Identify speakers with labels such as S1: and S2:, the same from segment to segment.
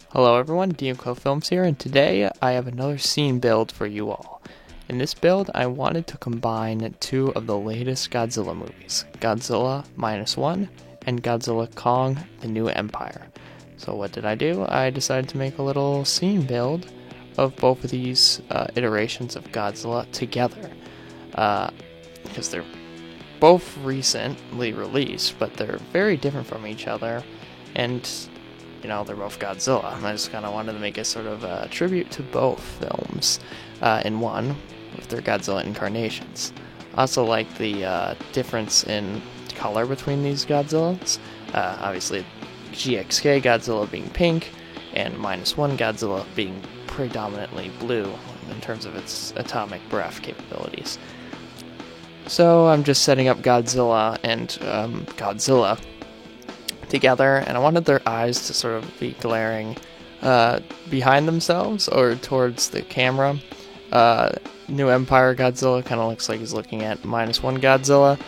S1: Hello everyone, DMCO Films here, and today I have another scene build for you all. In this build, I wanted to combine two of the latest Godzilla movies, Godzilla Minus One and Godzilla Kong: The New Empire. So what did I do? I decided to make a little scene build of both of these iterations of Godzilla together, because they're both recently released, but they're very different from each other, and they're both Godzilla. I just kind of wanted to make a sort of tribute to both films in one with their Godzilla incarnations. I also like the difference in color between these Godzillas. Obviously, GXK Godzilla being pink, and Minus One Godzilla being predominantly blue in terms of its atomic breath capabilities. So I'm just setting up Godzilla and Godzilla together, and I wanted their eyes to sort of be glaring behind themselves or towards the camera. New Empire Godzilla kind of looks like he's looking at Minus One Godzilla.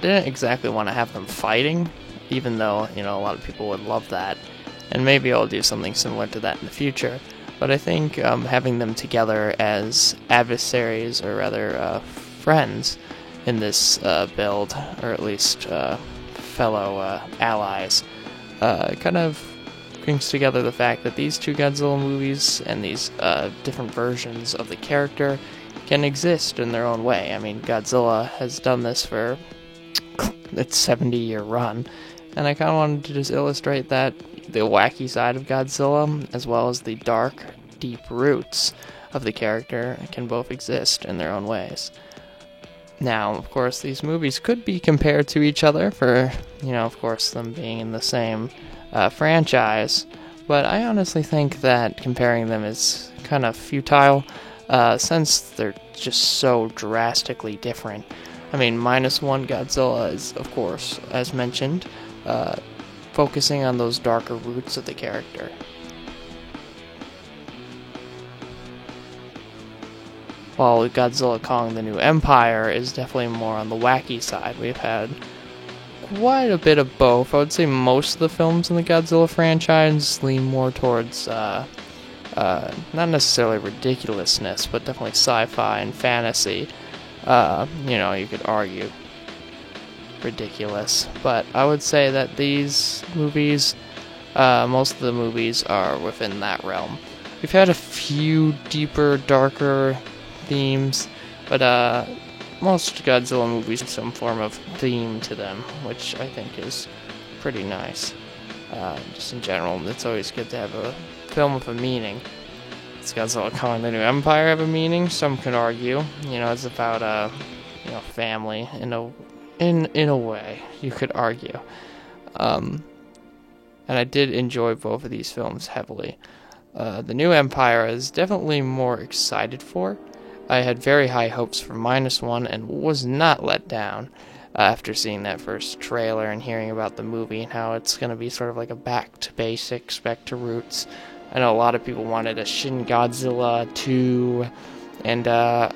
S1: Didn't exactly want to have them fighting, even though a lot of people would love that, and maybe I'll do something similar to that in the future. But I think having them together as adversaries, or rather friends, in this build, or at least fellow allies, kind of brings together the fact that these two Godzilla movies and these different versions of the character can exist in their own way. I mean, Godzilla has done this for its 70-year run, and I kind of wanted to just illustrate that the wacky side of Godzilla, as well as the dark, deep roots of the character, can both exist in their own ways. Now, of course, these movies could be compared to each other for, of course, them being in the same franchise, but I honestly think that comparing them is kind of futile, since they're just so drastically different. I mean, Minus One Godzilla is, of course, as mentioned, focusing on those darker roots of the character. While Godzilla Kong: The New Empire is definitely more on the wacky side. We've had quite a bit of both. I would say most of the films in the Godzilla franchise lean more towards, not necessarily ridiculousness, but definitely sci-fi and fantasy. You could argue ridiculous, but I would say that these movies, most of the movies are within that realm. We've had a few deeper, darker themes, but most Godzilla movies have some form of theme to them, which I think is pretty nice. Just in general, it's always good to have a film with a meaning. Does Godzilla Kong: The New Empire have a meaning? Some could argue. It's about family in a way, you could argue. And I did enjoy both of these films heavily. The New Empire is definitely more excited for. I had very high hopes for Minus One and was not let down after seeing that first trailer and hearing about the movie and how it's going to be sort of like a back to basics, back to roots. I know a lot of people wanted a Shin Godzilla 2, and I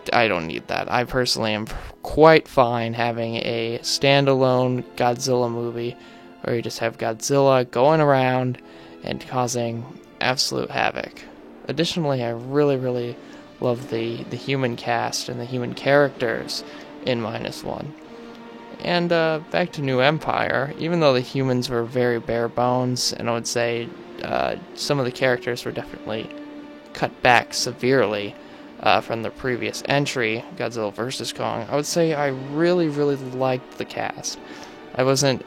S1: don't need that. I personally am quite fine having a standalone Godzilla movie where you just have Godzilla going around and causing absolute havoc. Additionally, I really, really love the human cast and the human characters in Minus One. And back to New Empire, even though the humans were very bare bones, and I would say some of the characters were definitely cut back severely from the previous entry, Godzilla vs. Kong, I would say I really, really liked the cast. I wasn't,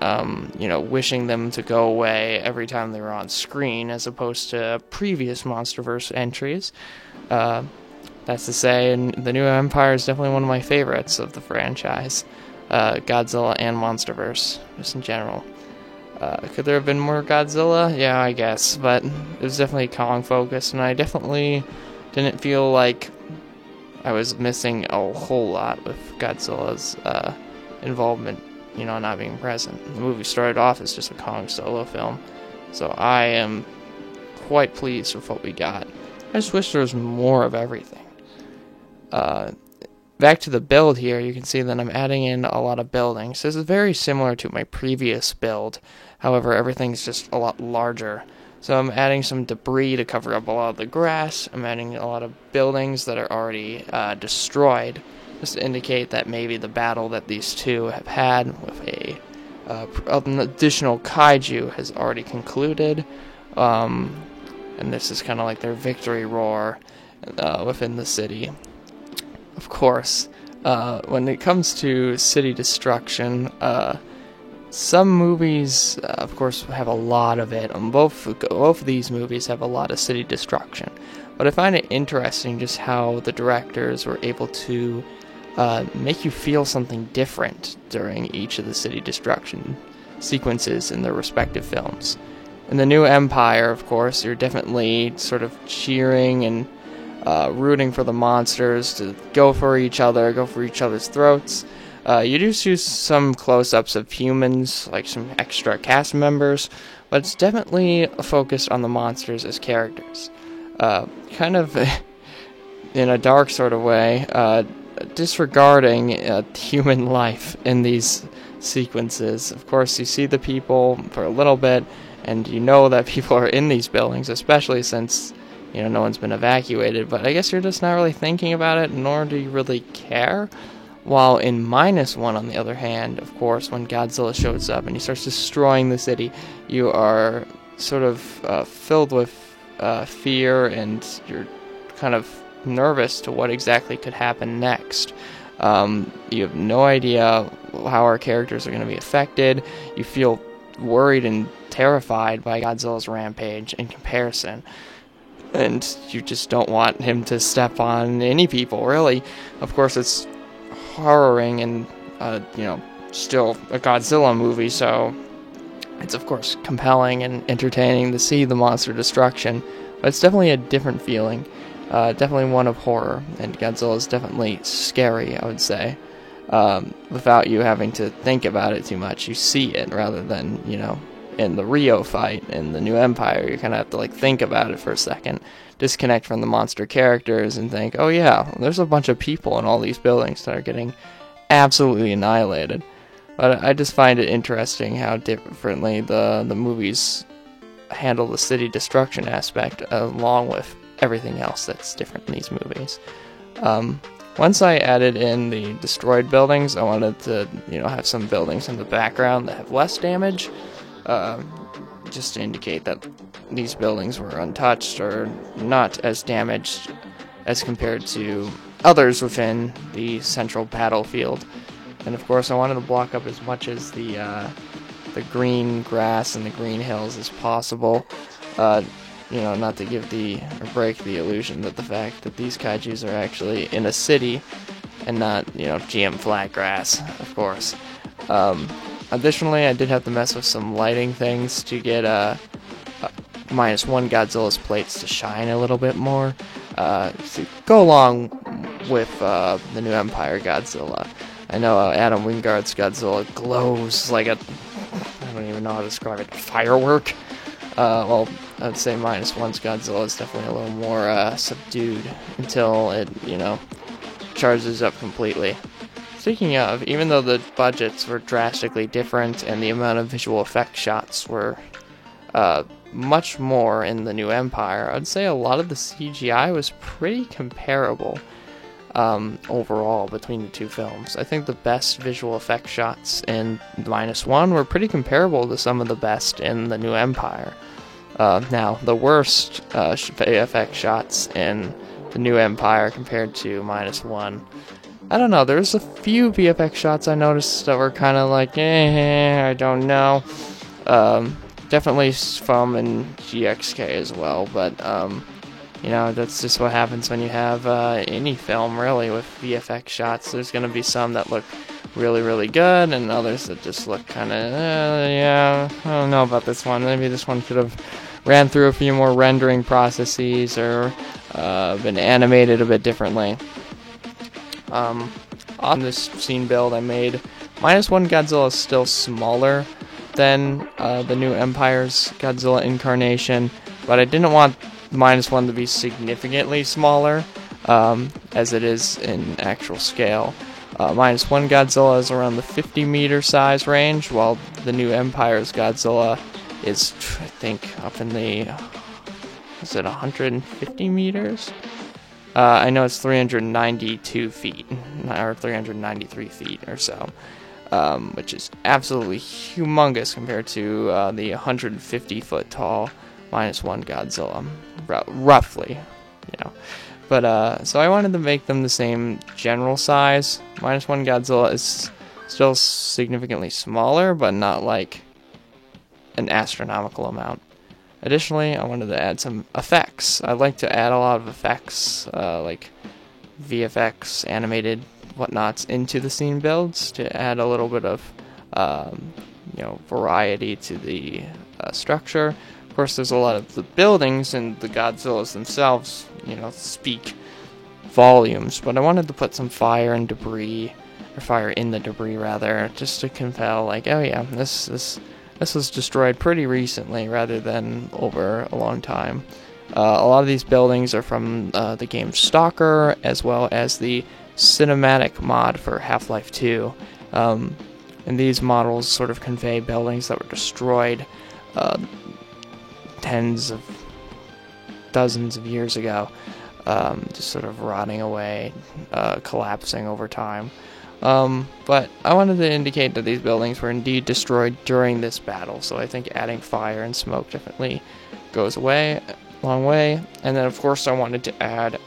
S1: wishing them to go away every time they were on screen, as opposed to previous MonsterVerse entries. That's to say, and the New Empire is definitely one of my favorites of the franchise, Godzilla and MonsterVerse, just in general. Could there have been more Godzilla? Yeah, I guess, but it was definitely Kong-focused, and I definitely didn't feel like I was missing a whole lot with Godzilla's involvement, not being present. The movie started off as just a Kong solo film, so I am quite pleased with what we got. I just wish there was more of everything. Back to the build here, you can see that I'm adding in a lot of buildings. This is very similar to my previous build, However, everything's just a lot larger. So I'm adding some debris to cover up a lot of the grass. I'm adding a lot of buildings that are already destroyed, just to indicate that maybe the battle that these two have had with an additional kaiju has already concluded. And this is kind of like their victory roar within the city. Of course, when it comes to city destruction, some movies, of course, have a lot of it. Both of these movies have a lot of city destruction. But I find it interesting just how the directors were able to make you feel something different during each of the city destruction sequences in their respective films. In the New Empire, of course, you're definitely sort of cheering and rooting for the monsters to go for each other's throats. You do see some close-ups of humans, like some extra cast members, but it's definitely focused on the monsters as characters. Kind of in a dark sort of way, disregarding human life in these sequences. Of course, you see the people for a little bit, and you know that people are in these buildings, especially since, no one's been evacuated, but I guess you're just not really thinking about it, nor do you really care. While in -1, on the other hand, of course, when Godzilla shows up and he starts destroying the city, you are sort of filled with fear, and you're kind of nervous to what exactly could happen next. You have no idea how our characters are going to be affected. You feel worried and terrified by Godzilla's rampage in comparison. And you just don't want him to step on any people, really. Of course, it's horroring and, still a Godzilla movie, so it's, of course, compelling and entertaining to see the monster destruction. But it's definitely a different feeling. Definitely one of horror, and Godzilla is definitely scary, I would say. Without you having to think about it too much. You see it rather than, in the Rio fight in the New Empire, you kind of have to think about it for a second, disconnect from the monster characters, and think, oh yeah, there's a bunch of people in all these buildings that are getting absolutely annihilated. But I just find it interesting how differently the movies handle the city destruction aspect, along with everything else that's different in these movies. Once I added in the destroyed buildings, I wanted to, have some buildings in the background that have less damage, just to indicate that these buildings were untouched or not as damaged as compared to others within the central battlefield. And of course, I wanted to block up as much as the green grass and the green hills as possible. Not to break the illusion that the fact that these kaijus are actually in a city and not, GM flat grass, of course. Additionally, I did have to mess with some lighting things to get -1 Godzilla's plates to shine a little bit more, to go along with the New Empire Godzilla. I know Adam Wingard's Godzilla glows like I don't even know how to describe it, firework. Well, I'd say -1's Godzilla is definitely a little more subdued until it, charges up completely. Speaking of, even though the budgets were drastically different and the amount of visual effect shots were much more in the New Empire, I'd say a lot of the CGI was pretty comparable overall between the two films. I think the best visual effect shots in -1 were pretty comparable to some of the best in the New Empire. Now, the worst VFX shots in the New Empire compared to -1, I don't know, there's a few VFX shots I noticed that were kind of like, I don't know. Definitely FUM and GXK as well, but, that's just what happens when you have any film, really, with VFX shots. There's going to be some that look really, really good, and others that just look kind of, I don't know about this one. Maybe this one could have ran through a few more rendering processes or been animated a bit differently. On this scene build I made, -1 Godzilla is still smaller than the New Empire's Godzilla incarnation, but I didn't want -1 to be significantly smaller, as it is in actual scale. -1 Godzilla is around the 50-meter size range, while the New Empire's Godzilla is, I think, up in the, is it 150 meters? I know it's 392 feet, or 393 feet or so, which is absolutely humongous compared to the 150 foot tall -1 Godzilla, roughly, you know. But, so I wanted to make them the same general size. -1 Godzilla is still significantly smaller, but not like an astronomical amount. Additionally, I wanted to add some effects. I like to add a lot of effects, like VFX, animated whatnots, into the scene builds to add a little bit of, variety to the structure. Of course, there's a lot of the buildings and the Godzillas themselves, speak volumes, but I wanted to put some fire and debris, or fire in the debris rather, just to compel, like, oh yeah, this was destroyed pretty recently rather than over a long time. A lot of these buildings are from the game Stalker, as well as the cinematic mod for Half-Life 2. And these models sort of convey buildings that were destroyed dozens of years ago, just sort of rotting away, collapsing over time. But I wanted to indicate that these buildings were indeed destroyed during this battle, so I think adding fire and smoke definitely goes a long way. And then, of course, I wanted to add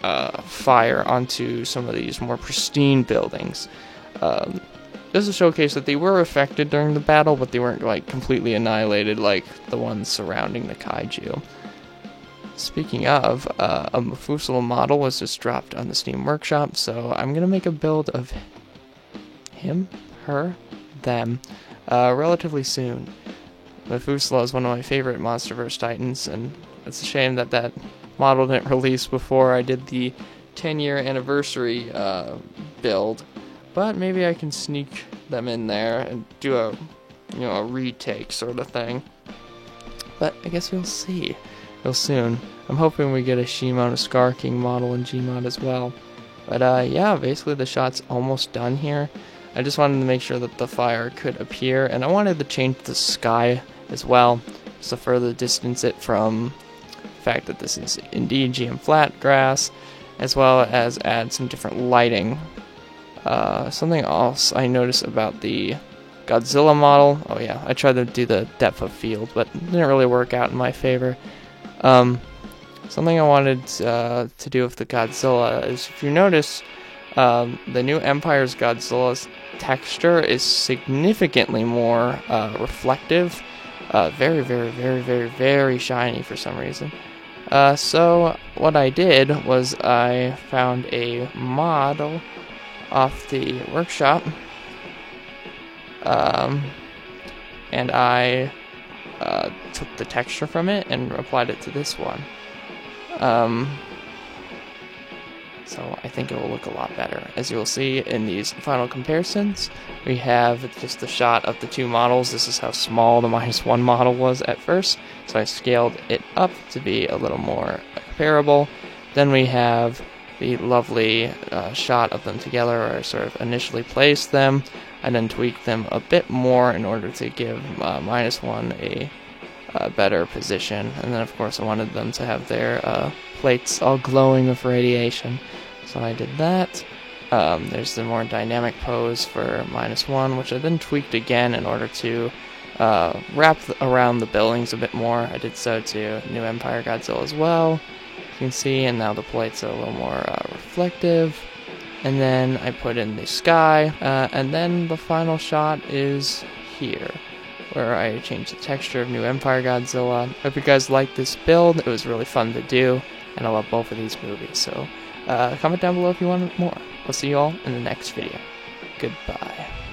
S1: fire onto some of these more pristine buildings. Just to showcase that they were affected during the battle, but they weren't like completely annihilated like the ones surrounding the kaiju. Speaking of, a Methuselah model was just dropped on the Steam Workshop, so I'm going to make a build of him, her, them, relatively soon. Methuselah is one of my favorite MonsterVerse Titans, and it's a shame that that model didn't release before I did the 10-year anniversary build, but maybe I can sneak them in there and do a retake sort of thing. But I guess we'll see real soon. I'm hoping we get a Shimano Scar King model in Gmod as well. But yeah, basically the shot's almost done here. I just wanted to make sure that the fire could appear, and I wanted to change the sky as well, just to further distance it from the fact that this is indeed GM flat grass, as well as add some different lighting. Something else I noticed about the Godzilla model, oh yeah, I tried to do the depth of field, but it didn't really work out in my favor. Something I wanted to do with the Godzilla is, if you notice, the New Empire's Godzilla's texture is significantly more reflective, very, very, very, very, very shiny for some reason. So what I did was I found a model off the workshop, and I took the texture from it and applied it to this one. So I think it will look a lot better. As you will see in these final comparisons, we have just the shot of the two models. This is how small the -1 model was at first, so I scaled it up to be a little more comparable. Then we have the lovely shot of them together, where I sort of initially placed them, and then tweaked them a bit more in order to give -1 a better position. And then, of course, I wanted them to have their plates all glowing with radiation, so I did that. There's the more dynamic pose for -1, which I then tweaked again in order to wrap around the buildings a bit more. I did so to New Empire Godzilla as well, you can see, and now the plates are a little more reflective. And then I put in the sky, and then the final shot is here, where I changed the texture of New Empire Godzilla. Hope you guys liked this build. It was really fun to do, and I love both of these movies. So comment down below if you want more. I'll see you all in the next video. Goodbye.